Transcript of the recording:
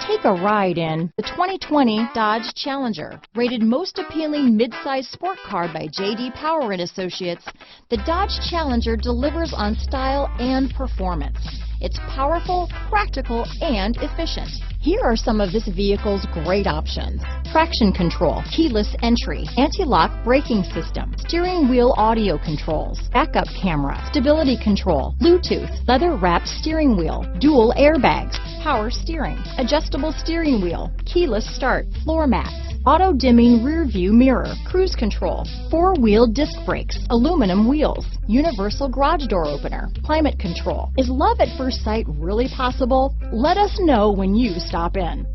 Take a ride in the 2020 Dodge Challenger. Rated most appealing midsize sport car by J.D. Power and Associates, the Dodge Challenger delivers on style and performance. It's powerful, practical, and efficient. Here are some of this vehicle's great options: traction control, keyless entry, anti-lock braking system, steering wheel audio controls, backup camera, stability control, Bluetooth, leather-wrapped steering wheel, dual airbags, power steering, adjustable steering wheel, keyless start, floor mats, auto-dimming rear view mirror, cruise control, four-wheel disc brakes, aluminum wheels, universal garage door opener, climate control. Is love at first sight really possible? Let us know when you stop in.